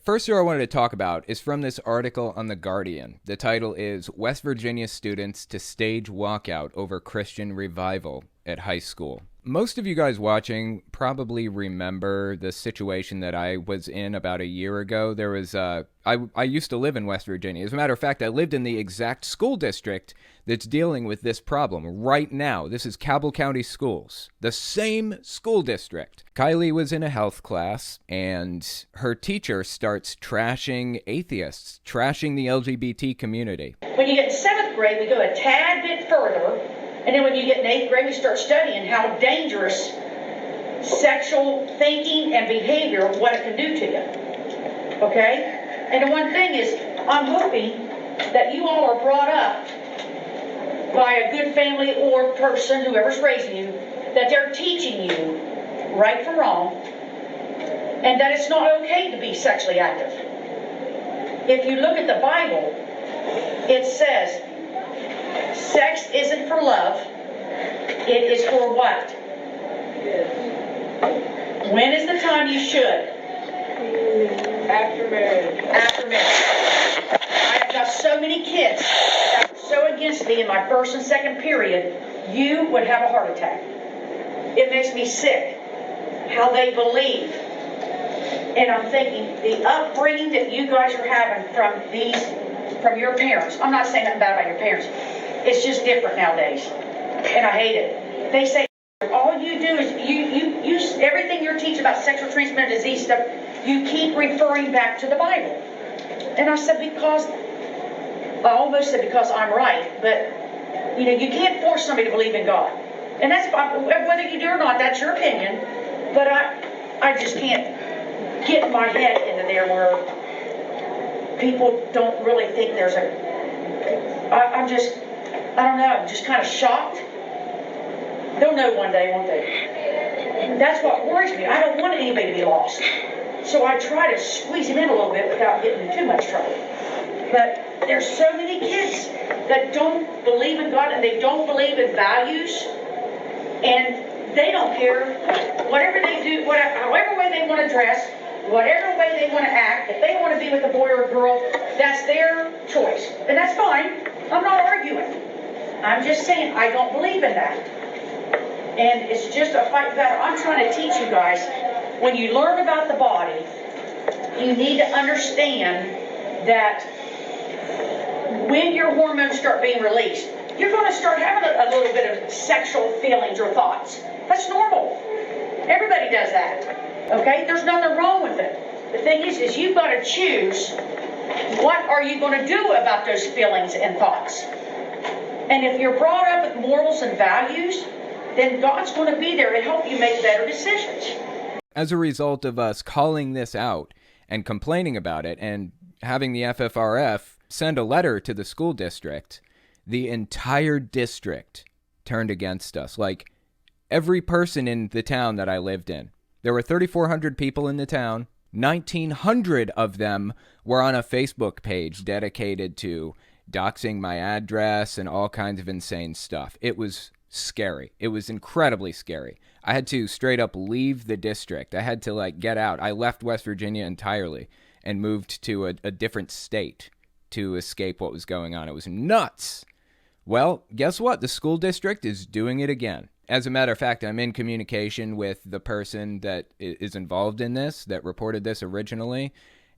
First story I wanted to talk about is from this article on The Guardian. The title is West Virginia Students to Stage Walkout Over Christian Revival at High School. Most of you guys watching probably remember the situation that I was in about a year ago. There was, I used to live in West Virginia. As a matter of fact, I lived in the exact school district that's dealing with this problem right now. This is Cabell County Schools, the same school district. Kylie was in a health class, and her teacher starts trashing atheists, trashing the LGBT community. When you get in 7th grade, we go a tad bit further. And then when you get in 8th grade, we start studying how dangerous sexual thinking and behavior, what it can do to you. Okay? And the one thing is, I'm hoping that you all are brought up by a good family or person, whoever's raising you, that they're teaching you right from wrong, and that it's not okay to be sexually active. If you look at the Bible, it says, sex isn't for love, it is for what? When is the time you should? After marriage. After marriage. I have got so many kids that were so against me in my first and second period, you would have a heart attack. It makes me sick how they believe. And I'm thinking, the upbringing that you guys are having from your parents, I'm not saying nothing bad about your parents, it's just different nowadays, and I hate it. They say all you do is you everything you're teaching about sexual transmitted disease stuff, you keep referring back to the Bible. And I said, because I'm right, but you can't force somebody to believe in God, and that's whether you do or not. That's your opinion, but I just can't get my head into there where people don't really think there's I don't know, I'm just kind of shocked. They'll know one day, won't they? That's what worries me. I don't want anybody to be lost. So I try to squeeze them in a little bit without getting in too much trouble. But there's so many kids that don't believe in God, and they don't believe in values, and they don't care whatever they do, however way they want to dress, whatever way they want to act. If they want to be with a boy or a girl, that's their choice. And that's fine. I'm not arguing. I'm just saying I don't believe in that. And it's just a fight battle. I'm trying to teach you guys, when you learn about the body, you need to understand that when your hormones start being released, you're going to start having a little bit of sexual feelings or thoughts. That's normal. Everybody does that. Okay? There's nothing wrong with it. The thing is you've got to choose, what are you going to do about those feelings and thoughts? And if you're brought up with morals and values, then God's going to be there to help you make better decisions. As a result of us calling this out and complaining about it and having the FFRF send a letter to the school district, the entire district turned against us. Like, every person in the town that I lived in. There were 3,400 people in the town. 1,900 of them were on a Facebook page dedicated to doxing my address and all kinds of insane stuff. It was scary. It was incredibly scary. I had to straight up leave the district. I had to get out. I left West Virginia entirely and moved to a different state to escape what was going on. It was nuts. Well, guess what? The school district is doing it again. As a matter of fact, I'm in communication with the person that is involved in this, that reported this originally,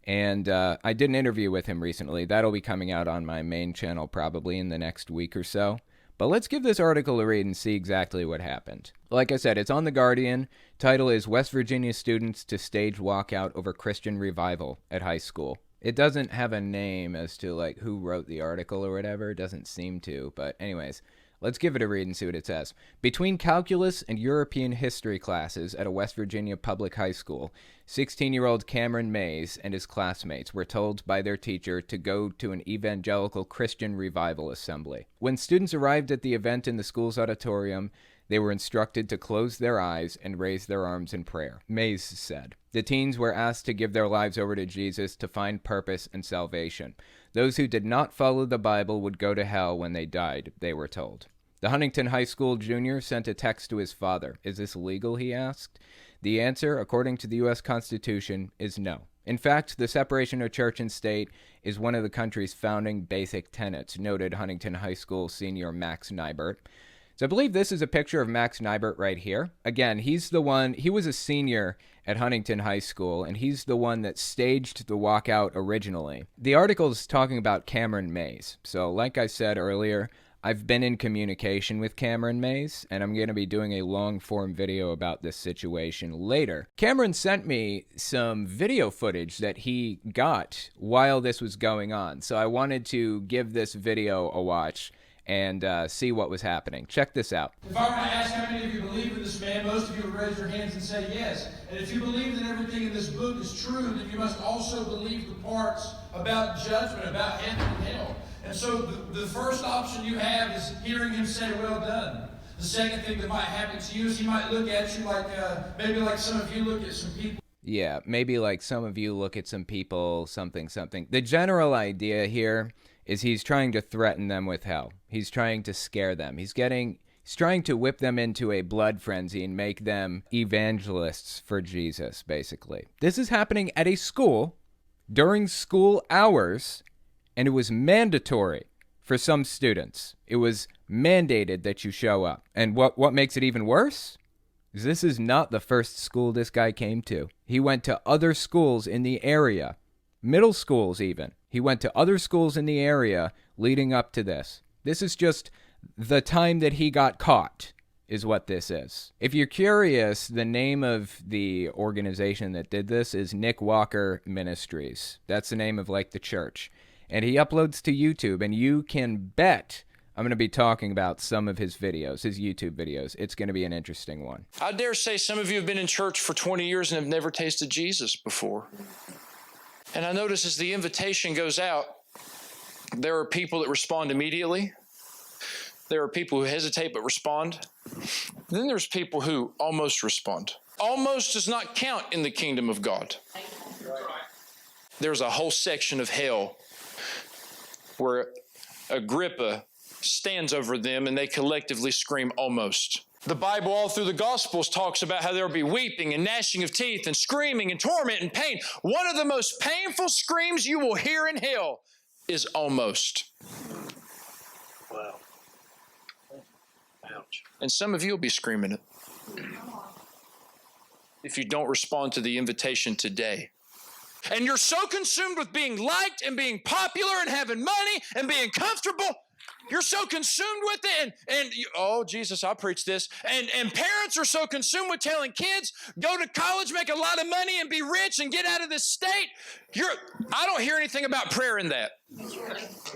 and I did an interview with him recently. That'll be coming out on my main channel probably in the next week or so. But let's give this article a read and see exactly what happened. Like I said, it's on The Guardian. Title is West Virginia Students to Stage Walkout Over Christian Revival at High School. It doesn't have a name as to who wrote the article or whatever. It doesn't seem to, but anyways. Let's give it a read and see what it says. Between calculus and European history classes at a West Virginia public high school, 16-year-old Cameron Mays and his classmates were told by their teacher to go to an Evangelical Christian revival assembly. When students arrived at the event in the school's auditorium, they were instructed to close their eyes and raise their arms in prayer, Mays said. The teens were asked to give their lives over to Jesus to find purpose and salvation. Those who did not follow the Bible would go to hell when they died, they were told. The Huntington High School junior sent a text to his father. Is this legal, he asked. The answer, according to the U.S. Constitution, is no. In fact, the separation of church and state is one of the country's founding basic tenets, noted Huntington High School senior Max Nybert. So I believe this is a picture of Max Nybert right here. Again, he was a senior at Huntington High School, and he's the one that staged the walkout originally. The article is talking about Cameron Mays. So like I said earlier, I've been in communication with Cameron Mays, and I'm going to be doing a long-form video about this situation later. Cameron sent me some video footage that he got while this was going on, so I wanted to give this video a watch and see what was happening. Check this out. If I were to ask how many of you believe in this man, most of you would raise your hands and say yes. And if you believe that everything in this book is true, then you must also believe the parts about judgment, about heaven and hell. And so the first option you have is hearing him say, well done. The second thing that might happen to you is he might look at you like, maybe like some of you look at some people. Yeah, maybe like some of you look at some people, something. The general idea here is he's trying to threaten them with hell. He's trying to scare them. He's trying to whip them into a blood frenzy and make them evangelists for Jesus, basically. This is happening at a school during school hours, and it was mandatory for some students. It was mandated that you show up. And what makes it even worse is this is not the first school this guy came to. He went to other schools in the area, middle schools even. He went to other schools in the area leading up to this. This is just the time that he got caught is what this is. If you're curious, the name of the organization that did this is Nick Walker Ministries. That's the name of like the church. And he uploads to YouTube, and you can bet I'm going to be talking about some of his videos, his YouTube videos. It's going to be an interesting one. I dare say some of you have been in church for 20 years and have never tasted Jesus before. And I notice as the invitation goes out, there are people that respond immediately. There are people who hesitate but respond. Then there's people who almost respond. Almost does not count in the kingdom of God. There's a whole section of hell where Agrippa stands over them and they collectively scream almost. The Bible all through the Gospels talks about how there will be weeping and gnashing of teeth and screaming and torment and pain. One of the most painful screams you will hear in hell is almost. Wow. Ouch. And some of you will be screaming it if you don't respond to the invitation today. And you're so consumed with being liked and being popular and having money and being comfortable. You're so consumed with it, and oh, Jesus, I preach this. And parents are so consumed with telling kids, go to college, make a lot of money, and be rich and get out of this state. I don't hear anything about prayer in that.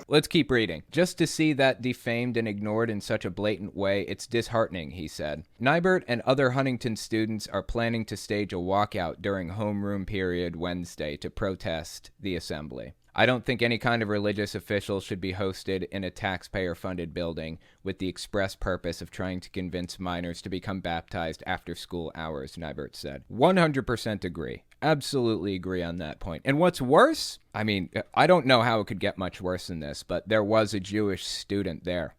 Let's keep reading. Just to see that defamed and ignored in such a blatant way, it's disheartening, he said. Nybert and other Huntington students are planning to stage a walkout during homeroom period Wednesday to protest the assembly. I don't think any kind of religious official should be hosted in a taxpayer-funded building with the express purpose of trying to convince minors to become baptized after school hours, Nybert said. 100% agree. Absolutely agree on that point. And what's worse? I mean, I don't know how it could get much worse than this, but there was a Jewish student there.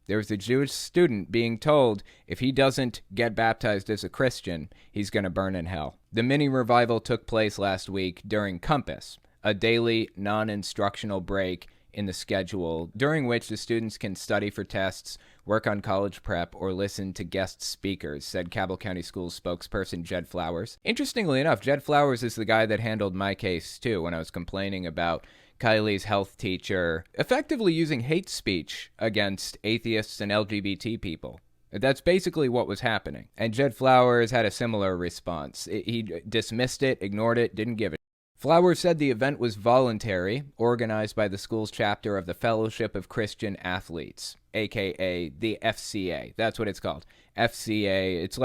There was a Jewish student being told if he doesn't get baptized as a Christian, he's going to burn in hell. The mini revival took place last week during Compass, a daily non-instructional break in the schedule during which the students can study for tests, work on college prep, or listen to guest speakers, said Cabell County Schools spokesperson Jed Flowers. Interestingly enough, Jed Flowers is the guy that handled my case too when I was complaining about Kylie's health teacher effectively using hate speech against atheists and LGBT people. That's basically what was happening. And Jed Flowers had a similar response. He dismissed it, ignored it, didn't give it. Flowers said the event was voluntary, organized by the school's chapter of the Fellowship of Christian Athletes, aka the FCA. That's what it's called. FCA. It's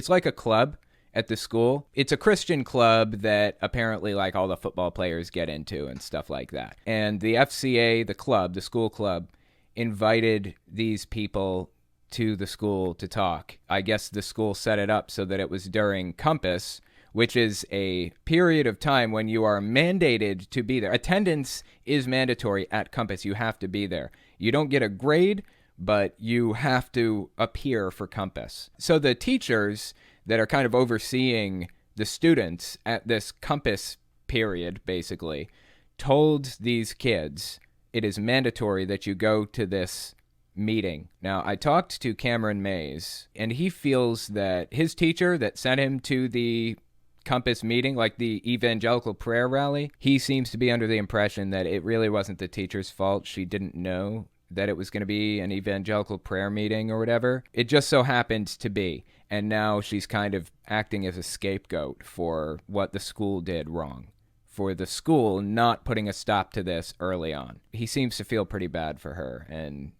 like a club at the school. It's a Christian club that apparently like all the football players get into and stuff like that. And the FCA, the school club, invited these people to the school to talk. I guess the school set it up so that it was during Compass, which is a period of time when you are mandated to be there. Attendance is mandatory at Compass. You have to be there. You don't get a grade, but you have to appear for Compass. So the teachers that are kind of overseeing the students at this Compass period, basically, told these kids it is mandatory that you go to this meeting. Now, I talked to Cameron Mays, and he feels that his teacher that sent him to the Compass meeting, like the Evangelical prayer rally, he seems to be under the impression that it really wasn't the teacher's fault. She didn't know that it was going to be an evangelical prayer meeting or whatever. It just so happened to be. And now she's kind of acting as a scapegoat for what the school did wrong, for the school not putting a stop to this early on. He seems to feel pretty bad for her. And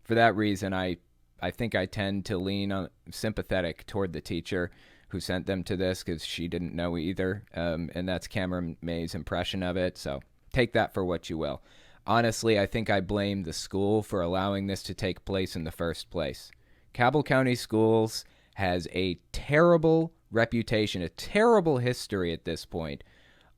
for that reason, I think I tend to lean sympathetic toward the teacher who sent them to this, because she didn't know either. And that's Cameron May's impression of it. So take that for what you will. Honestly, I think I blame the school for allowing this to take place in the first place. Cabell County Schools has a terrible reputation, a terrible history at this point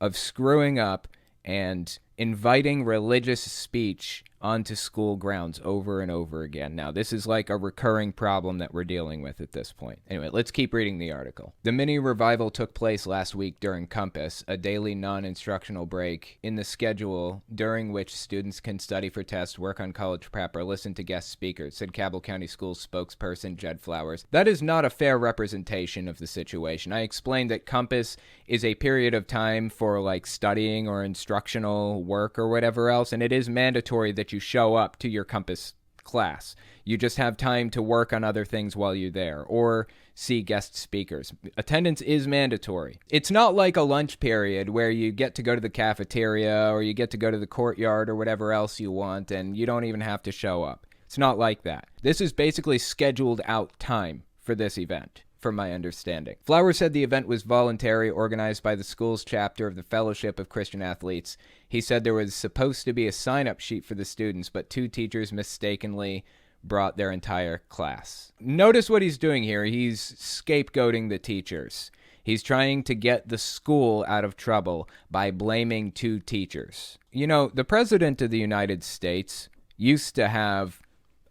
of screwing up and inviting religious speech onto school grounds over and over again. Now, this is like a recurring problem that we're dealing with at this point. Anyway, let's keep reading the article. The mini revival took place last week during Compass, a daily non-instructional break in the schedule during which students can study for tests, work on college prep, or listen to guest speakers, said Cabell County Schools spokesperson Jed Flowers. That is not a fair representation of the situation. I explained that Compass is a period of time for like studying or instructional work or whatever else, and it is mandatory that you show up to your Compass class. You just have time to work on other things while you're there or see guest speakers. Attendance is mandatory. It's not like a lunch period where you get to go to the cafeteria or you get to go to the courtyard or whatever else you want and you don't even have to show up. It's not like that. This is basically scheduled out time for this event, from my understanding. Flowers said the event was voluntary, organized by the school's chapter of the Fellowship of Christian Athletes. He said there was supposed to be a sign-up sheet for the students, but two teachers mistakenly brought their entire class. Notice what he's doing here. He's scapegoating the teachers. He's trying to get the school out of trouble by blaming two teachers. You know, the President of the United States used to have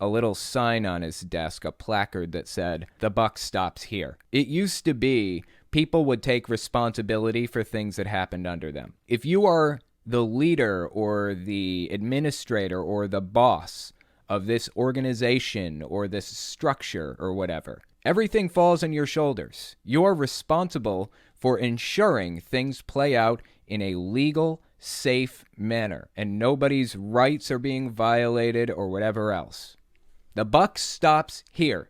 a little sign on his desk, a placard that said, "The buck stops here." It used to be people would take responsibility for things that happened under them. If you are the leader or the administrator or the boss of this organization or this structure or whatever, everything falls on your shoulders. You are responsible for ensuring things play out in a legal, safe manner and nobody's rights are being violated or whatever else. The buck stops here.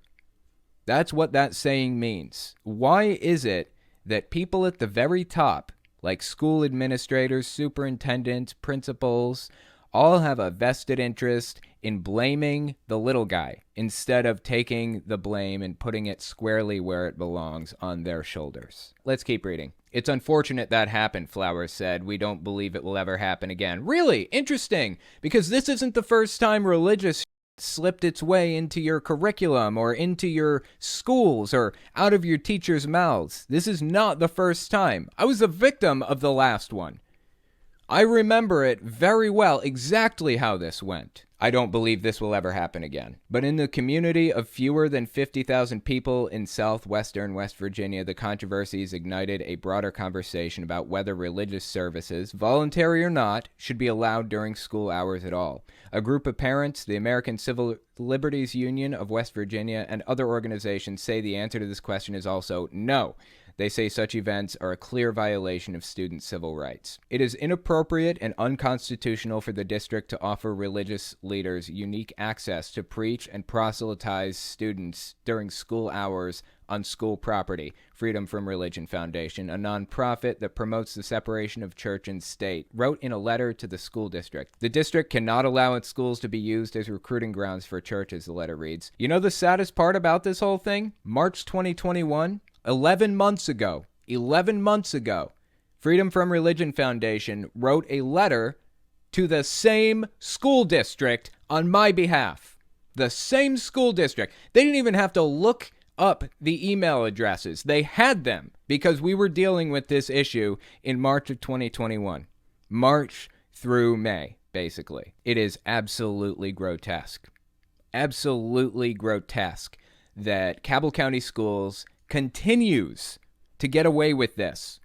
That's what that saying means. Why is it that people at the very top, like school administrators, superintendents, principals, all have a vested interest in blaming the little guy instead of taking the blame and putting it squarely where it belongs, on their shoulders? Let's keep reading. It's unfortunate that happened, Flowers said. We don't believe it will ever happen again. Really? Interesting. Because this isn't the first time religious slipped its way into your curriculum or into your schools or out of your teachers' mouths. This is not the first time. I was a victim of the last one. I remember it very well, exactly how this went. I don't believe this will ever happen again. But in the community of fewer than 50,000 people in southwestern West Virginia, the controversies ignited a broader conversation about whether religious services, voluntary or not, should be allowed during school hours at all. A group of parents, the American Civil Liberties Union of West Virginia, and other organizations say the answer to this question is also no. They say such events are a clear violation of student civil rights. It is inappropriate and unconstitutional for the district to offer religious leaders unique access to preach and proselytize students during school hours on school property, Freedom from Religion Foundation, a nonprofit that promotes the separation of church and state, wrote in a letter to the school district. The district cannot allow its schools to be used as recruiting grounds for churches, the letter reads. You know the saddest part about this whole thing? March 2021, 11 months ago, Freedom from Religion Foundation wrote a letter to the same school district on my behalf. The same school district. They didn't even have to look up the email addresses. They had them because we were dealing with this issue in March of 2021. March through May, basically. It is absolutely grotesque. Absolutely grotesque that Cabell County Schools continues to get away with this.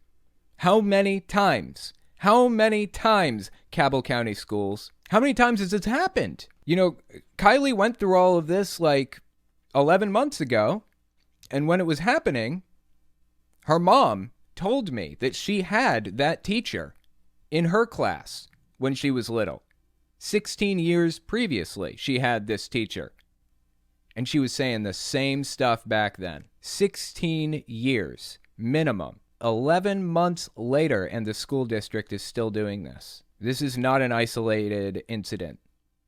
How many times How many times, Cabell County Schools, how many times has this happened? You know, Kylie went through all of this like 11 months ago, and when it was happening, her mom told me that she had that teacher in her class when she was little. 16 years previously, she had this teacher. And she was saying the same stuff back then. 16 years minimum. 11 months later, and the school district is still doing this. This is not an isolated incident.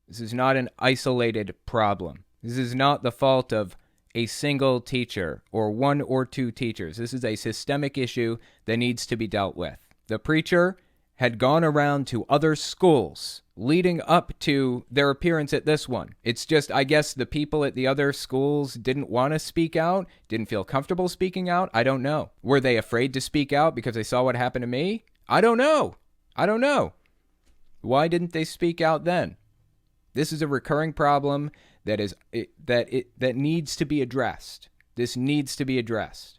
This is not an isolated problem. This is not the fault of a single teacher or one or two teachers. This is a systemic issue that needs to be dealt with. The preacher had gone around to other schools leading up to their appearance at this one. It's just, I guess, the people at the other schools didn't want to speak out, didn't feel comfortable speaking out. I don't know. Were they afraid to speak out because they saw what happened to me? I don't know. Why didn't they speak out then? This is a recurring problem that needs to be addressed. This needs to be addressed.